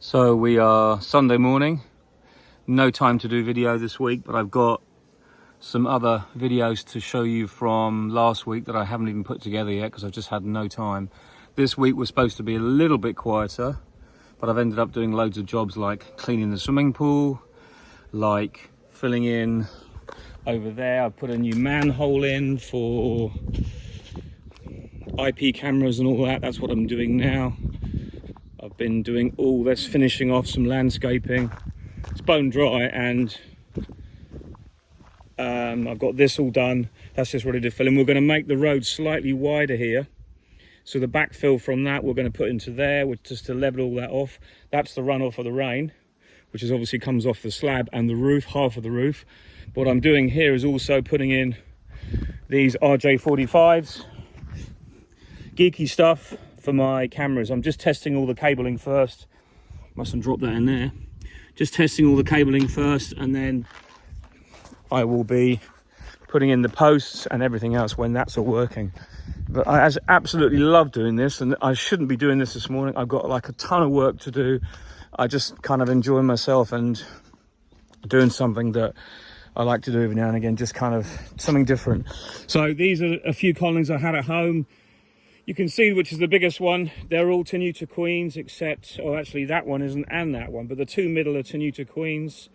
So we are Sunday morning, no time to do video this week, but I've got some other videos to show you from last week that I haven't even put together yet because I've just had no time. This week was supposed to be a little bit quieter, but I've ended up doing loads of jobs like cleaning the swimming pool, like filling in over there. I put a new manhole in for IP cameras and all that. That's what I'm doing now. I've been doing all this, finishing off some landscaping. It's bone dry, and I've got this all done. That's just ready to fill in. We're going to make the road slightly wider here, so the backfill from that we're going to put into there, just to level all that off. That's the runoff of the rain, which is obviously comes off the slab and the roof, half of the roof. What I'm doing here is also putting in these RJ45s, geeky stuff for my cameras. I'm just testing all the cabling first. Mustn't drop that in there. Just testing all the cabling first, and then I will be putting in the posts and everything else when that's all working. But I absolutely love doing this, and I shouldn't be doing this morning. I've got like a ton of work to do. I just kind of enjoy myself and doing something that I like to do every now and again, just kind of something different. So these are a few colonies I had at home. You can see which is the biggest one. They're all Tenuta queens, except, oh, actually that one isn't, and that one, but the two middle are Tenuta queens.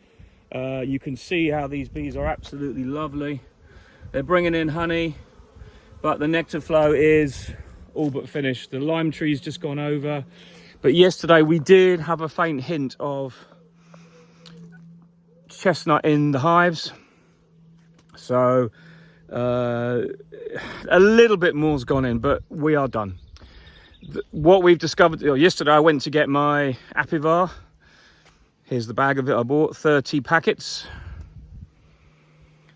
You can see how these bees are absolutely lovely. They're bringing in honey, but the nectar flow is all but finished. The lime tree's just gone over. But yesterday we did have a faint hint of chestnut in the hives. So a little bit more's gone in, but we are done. What we've discovered, yesterday I went to get my Apivar. Here's the bag of it I bought, 30 packets.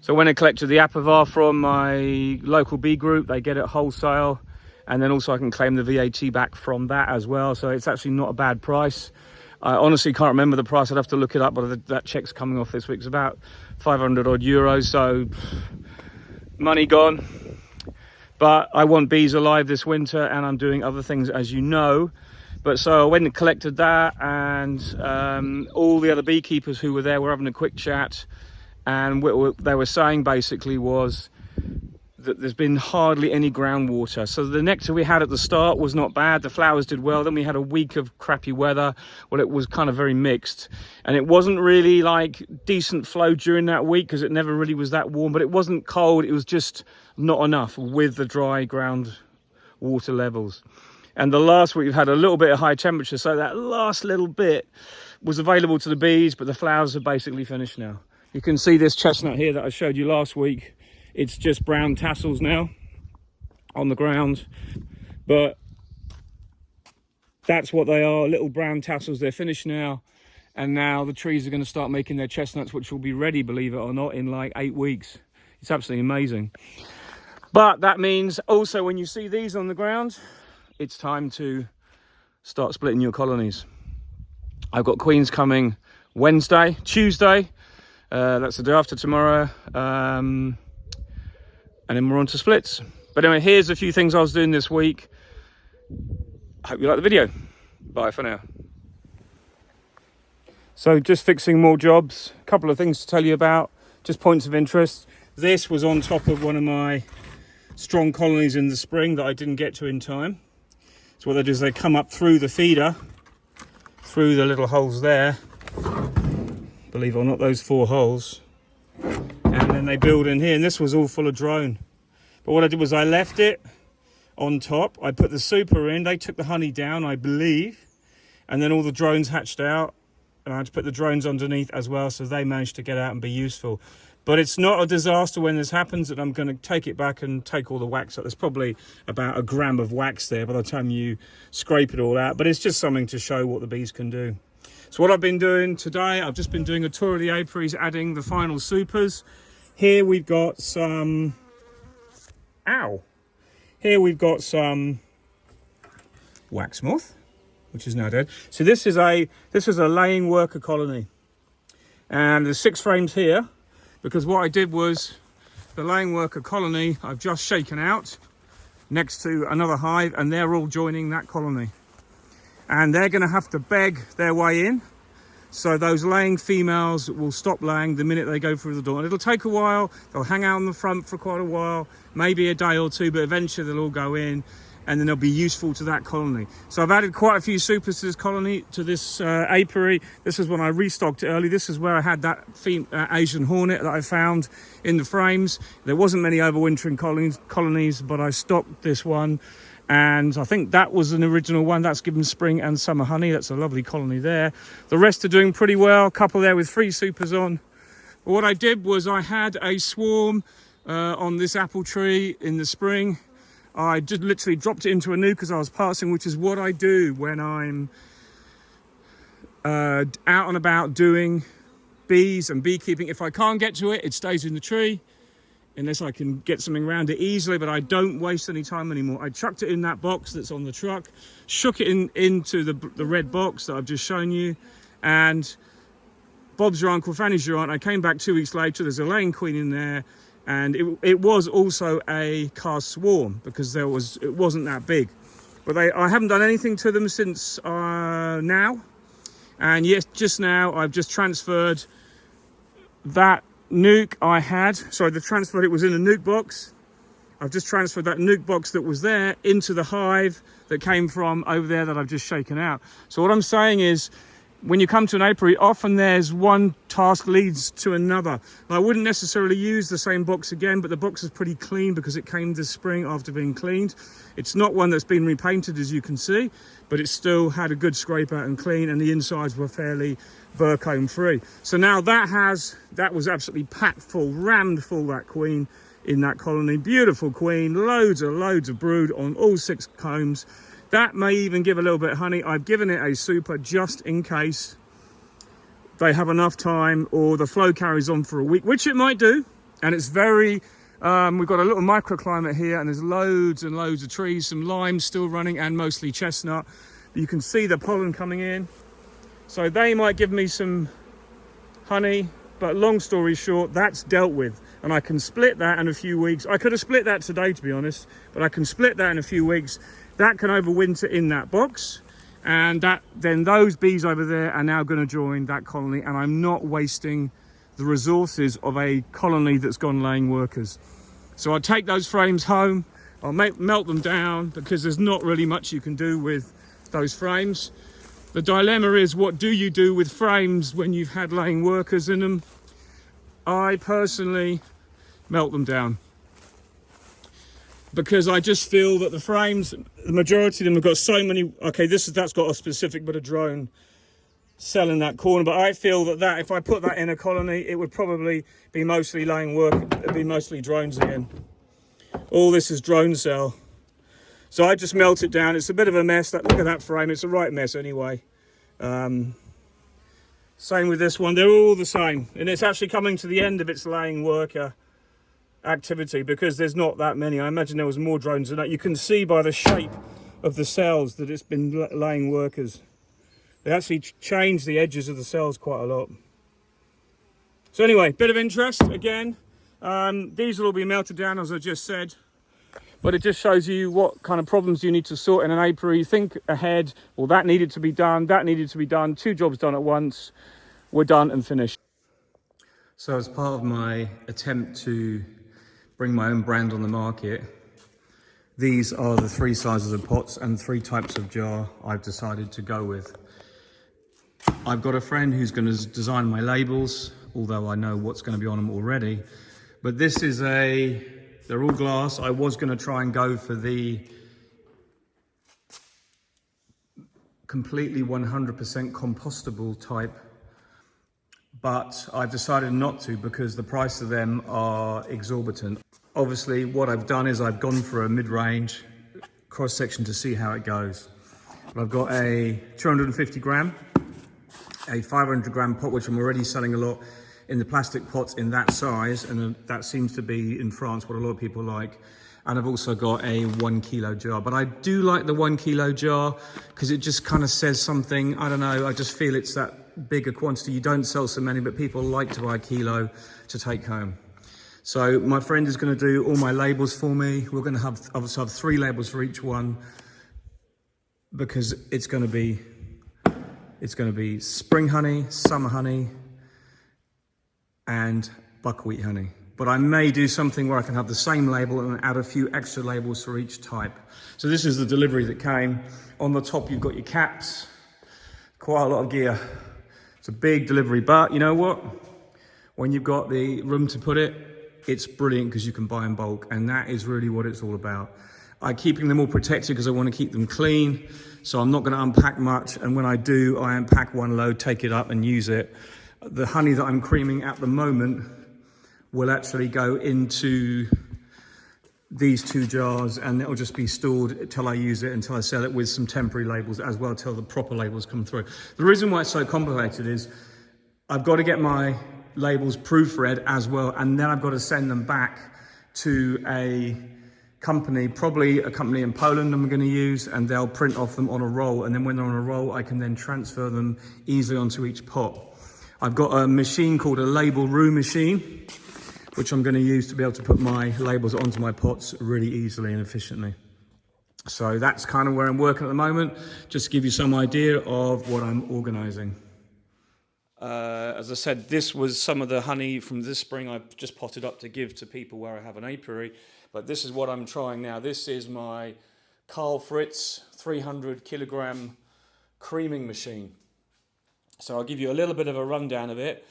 So when I collected the Apivar from my local bee group, they get it wholesale, and then also I can claim the VAT back from that as well. So it's actually not a bad price. I honestly can't remember the price. I'd have to look it up, but that check's coming off this week. It's about 500 odd euros. So money gone. But I want bees alive this winter, and I'm doing other things, as you know. But so I went and collected that, and all the other beekeepers who were there were having a quick chat, and what they were saying basically was that there's been hardly any groundwater. So the nectar we had at the start was not bad. The flowers did well. Then we had a week of crappy weather. Well, it was kind of very mixed, and it wasn't really like decent flow during that week because it never really was that warm, but it wasn't cold. It was just not enough with the dry ground water levels. And the last week we've had a little bit of high temperature, so that last little bit was available to the bees, but the flowers are basically finished now. You can see this chestnut here that I showed you last week. It's just brown tassels now on the ground, but that's what they are, little brown tassels. They're finished now, and now the trees are going to start making their chestnuts, which will be ready, believe it or not, in like 8 weeks. It's absolutely amazing. But that means also when you see these on the ground, it's time to start splitting your colonies. I've got queens coming Tuesday, that's the day after tomorrow, and then we're on to splits. But anyway, here's a few things I was doing this week. Hope you like the video. Bye for now. So just fixing more jobs. A couple of things to tell you about, just points of interest. This was on top of one of my strong colonies in the spring that I didn't get to in time. So what they do is they come up through the feeder, through the little holes there, believe it or not, those 4 holes, and then they build in here, and this was all full of drone. But what I did was I left it on top, I put the super in, they took the honey down, I believe, and then all the drones hatched out, and I had to put the drones underneath as well, so they managed to get out and be useful. But it's not a disaster when this happens, that I'm going to take it back and take all the wax out. There's probably about a gram of wax there by the time you scrape it all out, but it's just something to show what the bees can do. So what I've been doing today, I've just been doing a tour of the apiaries, adding the final supers. Here we've got some, here we've got some wax moth, which is now dead. So this is a laying worker colony, and there's 6 frames here, because what I did was the laying worker colony I've just shaken out next to another hive, and they're all joining that colony. and they're going to have to beg their way in. So those laying females will stop laying the minute they go through the door. And it'll take a while. They'll hang out on the front for quite a while, maybe a day or two, but eventually they'll all go in, and then they'll be useful to that colony. So I've added quite a few supers to this colony, to this apiary. This is when I restocked it early. This is where I had that Asian hornet that I found in the frames. There wasn't many overwintering colonies, but I stocked this one. And I think that was an original one. That's given spring and summer honey. That's a lovely colony there. The rest are doing pretty well. A couple there with 3 supers on. But what I did was I had a swarm on this apple tree in the spring. I just literally dropped it into a nuke as I was passing, which is what I do when I'm out and about doing bees and beekeeping. If I can't get to it, it stays in the tree, unless I can get something around it easily, but I don't waste any time anymore. I chucked it in that box that's on the truck, shook it into the red box that I've just shown you, and Bob's your uncle, Fanny's your aunt. I came back 2 weeks later, there's a laying queen in there, and it was also a cast swarm, because it wasn't that big. But I haven't done anything to them since now, and yes, just now I've just transferred that nuke I had. Sorry, it was in a nuke box. I've just transferred that nuke box that was there into the hive that came from over there that I've just shaken out. So what I'm saying is, when you come to an apiary, often there's one task leads to another. And I wouldn't necessarily use the same box again, but the box is pretty clean because it came this spring after being cleaned. It's not one that's been repainted, as you can see, but it still had a good scrape out and clean, and the insides were fairly burr-comb free. So now that was absolutely packed full, rammed full, that queen in that colony. Beautiful queen, loads of brood on all 6 combs. That may even give a little bit of honey. I've given it a super just in case they have enough time or the flow carries on for a week, which it might do. And it's very, we've got a little microclimate here, and there's loads and loads of trees, some limes still running, and mostly chestnut. You can see the pollen coming in. So they might give me some honey, but long story short, that's dealt with. And I can split that in a few weeks. I could have split that today, to be honest, but I can split that in a few weeks. That can overwinter in that box, and then those bees over there are now going to join that colony, and I'm not wasting the resources of a colony that's gone laying workers. So I'll take those frames home, I'll melt them down, because there's not really much you can do with those frames. The dilemma is, what do you do with frames when you've had laying workers in them? I personally melt them down, because I just feel that the frames, the majority of them have got so many. Okay, that's got a specific bit of drone cell in that corner, but I feel that if I put that in a colony, it would probably be mostly laying work. It'd be mostly drones again. All this is drone cell, so I just melt it down. It's a bit of a mess. Look at that frame; it's a right mess anyway. Same with this one; they're all the same, and it's actually coming to the end of its laying worker activity, because there's not that many. I imagine there was more drones than that. You can see by the shape of the cells that it's been laying workers. They actually changed the edges of the cells quite a lot. So anyway, bit of interest again. These will all be melted down, as I just said, but it just shows you what kind of problems you need to sort in an apiary. Think ahead. Well, that needed to be done, 2 jobs done at once. We're done and finished. So as part of my attempt to bring my own brand on the market, these are the 3 sizes of pots and 3 types of jar I've decided to go with. I've got a friend who's going to design my labels, although I know what's going to be on them already. But this is they're all glass. I was going to try and go for the completely 100% compostable type, but I've decided not to, because the price of them are exorbitant. Obviously, what I've done is I've gone for a mid-range cross-section to see how it goes. But I've got a 250 gram, a 500 gram pot, which I'm already selling a lot in the plastic pots in that size, and that seems to be in France what a lot of people like. And I've also got a 1 kilo jar, but I do like the 1 kilo jar because it just kind of says something. I don't know, I just feel it's that bigger quantity. You don't sell so many, but people like to buy a kilo to take home. So my friend is going to do all my labels for me. We're going to have 3 labels for each one. because it's going to be spring honey, summer honey, and buckwheat honey. But I may do something where I can have the same label and add a few extra labels for each type. So this is the delivery that came. On the top, you've got your caps, quite a lot of gear. It's a big delivery, but you know what? When you've got the room to put it, it's brilliant because you can buy in bulk, and that is really what it's all about. I'm keeping them all protected because I want to keep them clean, so I'm not going to unpack much, and when I do, I unpack one load, take it up and use it. The honey that I'm creaming at the moment will actually go into these 2 jars, and it'll just be stored until I use it, until I sell it, with some temporary labels as well, till the proper labels come through. The reason why it's so complicated is I've got to get my labels proofread as well, and then I've got to send them back to a company, probably a company in Poland I'm going to use, and they'll print off them on a roll, and then when they're on a roll I can then transfer them easily onto each pot. I've got a machine called a label roux machine, which I'm going to use to be able to put my labels onto my pots really easily and efficiently. So that's kind of where I'm working at the moment, just to give you some idea of what I'm organising. As I said, this was some of the honey from this spring I've just potted up to give to people where I have an apiary, but this is what I'm trying now. This is my Carl Fritz 300 kilogram creaming machine. So I'll give you a little bit of a rundown of it.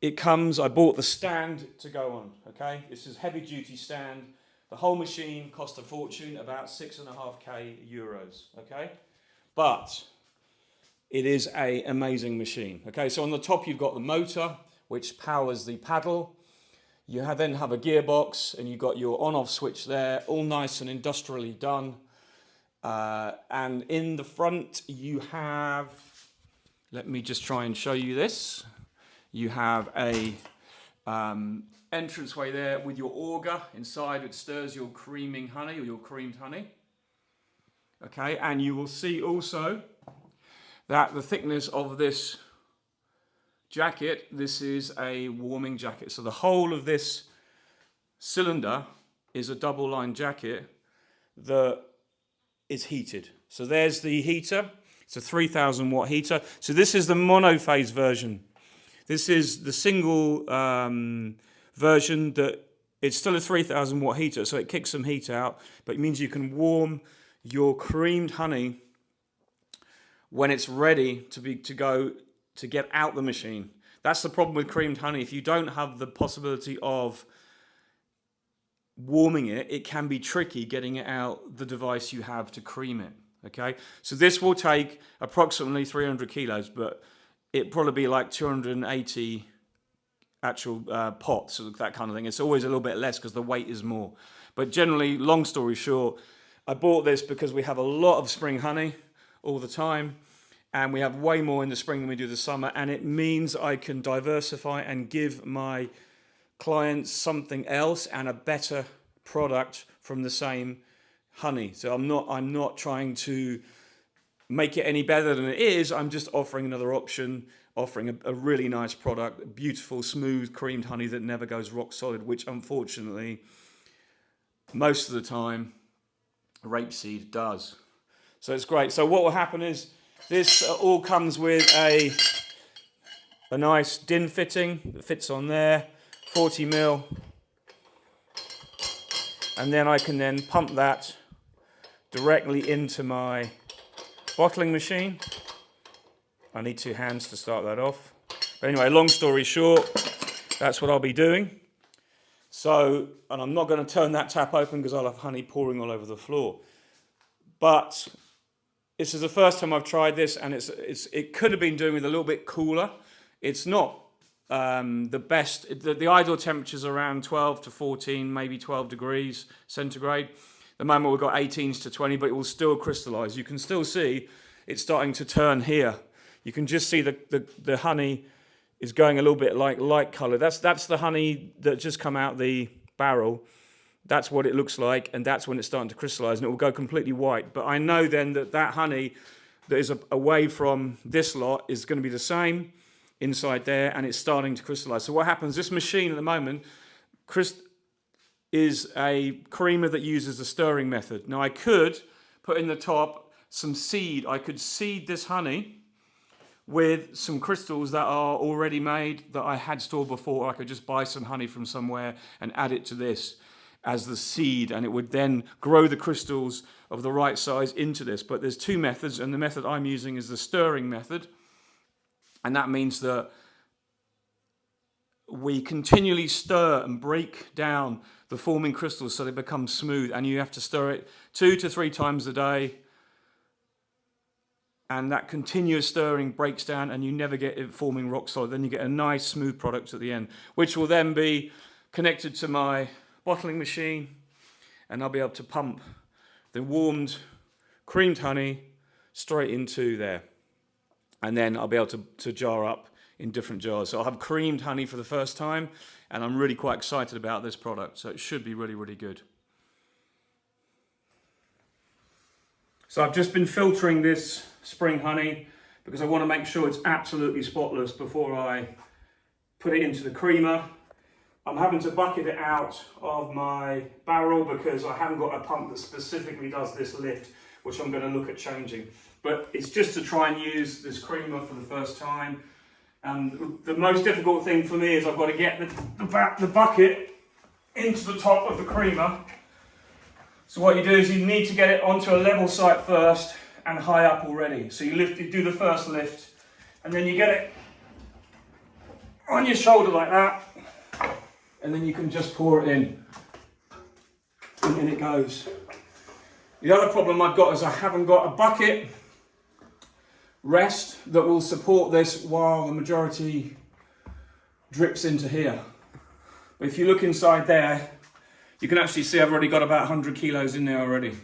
It comes, I bought the stand to go on, okay? This is heavy duty stand. The whole machine cost a fortune, about 6.5k euros, okay? But it is an amazing machine, okay? So on the top you've got the motor, which powers the paddle. You then have a gearbox, and you've got your on-off switch there, all nice and industrially done. And in the front you have, let me just try and show you this. You have a entranceway there with your auger inside, which stirs your creaming honey, or your creamed honey. Okay, and you will see also that the thickness of this jacket, this is a warming jacket. So the whole of this cylinder is a double line jacket that is heated. So there's the heater. It's a 3000 watt heater. So this is the monophase version. This is the single version that it's still a 3000 watt heater, so it kicks some heat out, but it means you can warm your creamed honey when it's ready to get out the machine. That's the problem with creamed honey. If you don't have the possibility of warming it, it can be tricky getting it out the device you have to cream it. Okay, so this will take approximately 300 kilos, but it'd probably be like 280 actual pots, or that kind of thing. It's always a little bit less because the weight is more. But generally, long story short, I bought this because we have a lot of spring honey all the time, and we have way more in the spring than we do the summer, and it means I can diversify and give my clients something else and a better product from the same honey. So I'm not trying to make it any better than it is. I'm just offering another option, offering a really nice product, beautiful, smooth, creamed honey that never goes rock solid, which unfortunately most of the time rapeseed does. So it's great. So what will happen is this all comes with a nice DIN fitting that fits on there, 40 mil, and then I can then pump that directly into my bottling machine. I need 2 hands to start that off. But anyway, long story short, that's what I'll be doing. So, and I'm not going to turn that tap open because I'll have honey pouring all over the floor. But this is the first time I've tried this, and it could have been doing with a little bit cooler. It's not the best. The ideal temperature is around 12 to 14, maybe 12 degrees centigrade. At the moment we've got 18s to 20, but it will still crystallize. You can still see it's starting to turn here. You can just see the honey is going a little bit like light color. That's the honey that just come out the barrel. That's what it looks like, and that's when it's starting to crystallize, and it will go completely white. But I know then that honey that is away from this lot is going to be the same inside there, and it's starting to crystallize. So what happens, this machine at the moment is a creamer that uses the stirring method. Now I could put in the top some seed. I could seed this honey with some crystals that are already made that I had stored before. I could just buy some honey from somewhere and add it to this as the seed, and it would then grow the crystals of the right size into this. But there's two methods, and the method I'm using is the stirring method, and that means that we continually stir and break down the forming crystals so they become smooth, and you have to stir it 2 to 3 times a day, and that continuous stirring breaks down and you never get it forming rock solid. Then you get a nice smooth product at the end, which will then be connected to my bottling machine, and I'll be able to pump the warmed creamed honey straight into there, and then I'll be able to jar up in different jars. So I'll have creamed honey for the first time, and I'm really quite excited about this product, so it should be really, really good. So I've just been filtering this spring honey because I want to make sure it's absolutely spotless before I put it into the creamer. I'm having to bucket it out of my barrel because I haven't got a pump that specifically does this lift, which I'm going to look at changing. But it's just to try and use this creamer for the first time. And the most difficult thing for me is I've got to get the bucket into the top of the creamer. So what you do is you need to get it onto a level site first and high up already. So you do the first lift, and then you get it on your shoulder like that, and then you can just pour it in, and in it goes. The other problem I've got is I haven't got a bucket rest that will support this while the majority drips into here. But if you look inside there, you can actually see I've already got about 100 kilos in there already.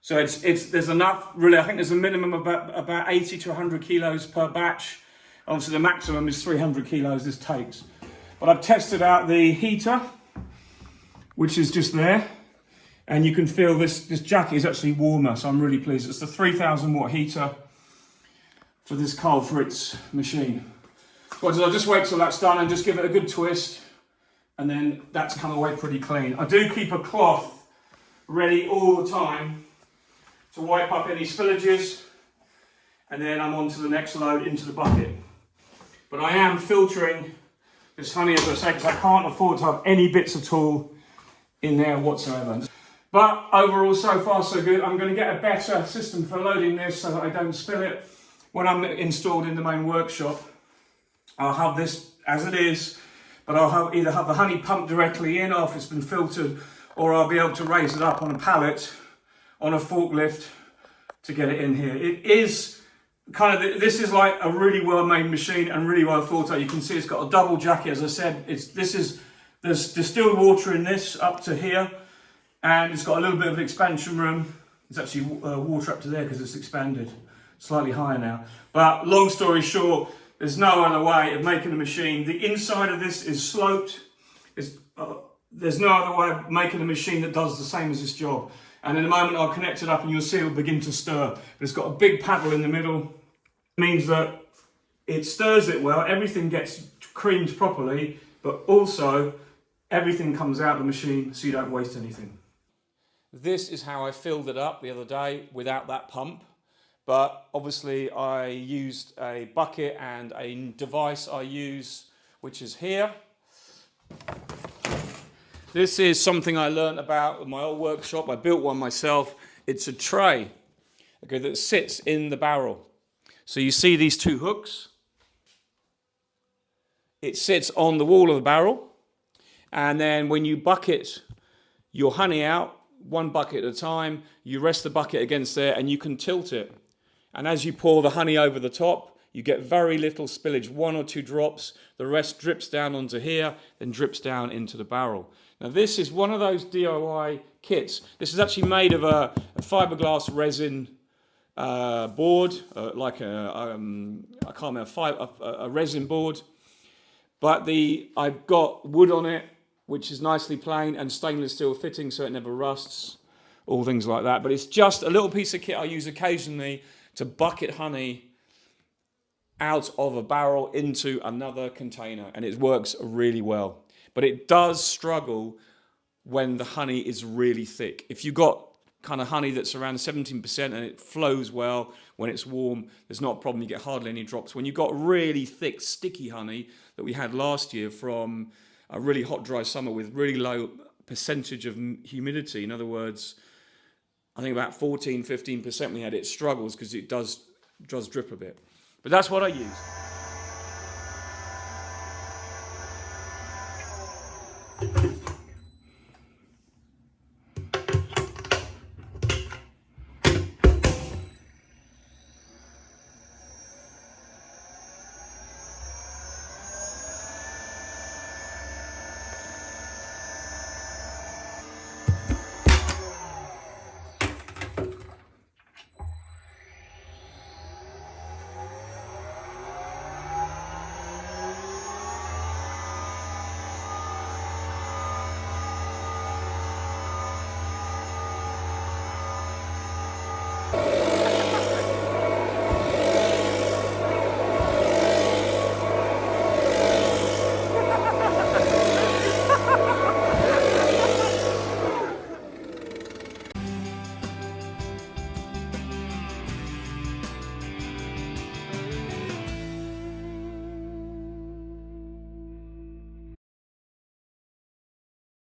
So there's enough, really. I think there's a minimum of about 80 to 100 kilos per batch. Obviously the maximum is 300 kilos this takes. But I've tested out the heater, which is just there, and you can feel this jacket is actually warmer, so I'm really pleased. It's the 3,000 watt heater for this Carl Fritz machine. What I'll just wait till that's done and just give it a good twist, and then that's come away pretty clean. I do keep a cloth ready all the time to wipe up any spillages, and then I'm on to the next load into the bucket. But I am filtering this honey, as I say, because I can't afford to have any bits at all in there whatsoever. But overall, so far so good. I'm going to get a better system for loading this so that I don't spill it. When I'm installed in the main workshop, I'll have this as it is, but I'll either have the honey pumped directly in after it's been filtered, or I'll be able to raise it up on a pallet, on a forklift, to get it in here. It is kind of, this is like a really well-made machine and really well thought out. You can see it's got a double jacket, as I said. There's distilled water in this up to here, and it's got a little bit of an expansion room. There's actually water up to there because it's expanded slightly higher now. But long story short, there's no other way of making a machine. The inside of this is sloped. There's no other way of making a machine that does the same as this job. And in a moment I'll connect it up and you'll see it will begin to stir. But it's got a big paddle in the middle. It means that it stirs it well, everything gets creamed properly, but also everything comes out of the machine so you don't waste anything. This is how I filled it up the other day without that pump. But obviously I used a bucket and a device I use, which is here. This is something I learned about in my old workshop. I built one myself. It's a tray, okay, that sits in the barrel. So you see these two hooks. It sits on the wall of the barrel. And then when you bucket your honey out, one bucket at a time, you rest the bucket against there and you can tilt it. And as you pour the honey over the top, you get very little spillage, 1 or 2 drops. The rest drips down onto here, then drips down into the barrel. Now this is one of those DIY kits. This is actually made of a fiberglass resin board, like a resin board. But I've got wood on it, which is nicely plain, and stainless steel fitting so it never rusts, all things like that. But it's just a little piece of kit I use occasionally to bucket honey out of a barrel into another container, and it works really well. But it does struggle when the honey is really thick. If you've got kind of honey that's around 17% and it flows well when it's warm, there's not a problem. You get hardly any drops. When you've got really thick, sticky honey that we had last year from a really hot, dry summer with really low percentage of humidity, in other words, I think about 14, 15% we had, it struggles because it does drip a bit. But that's what I use.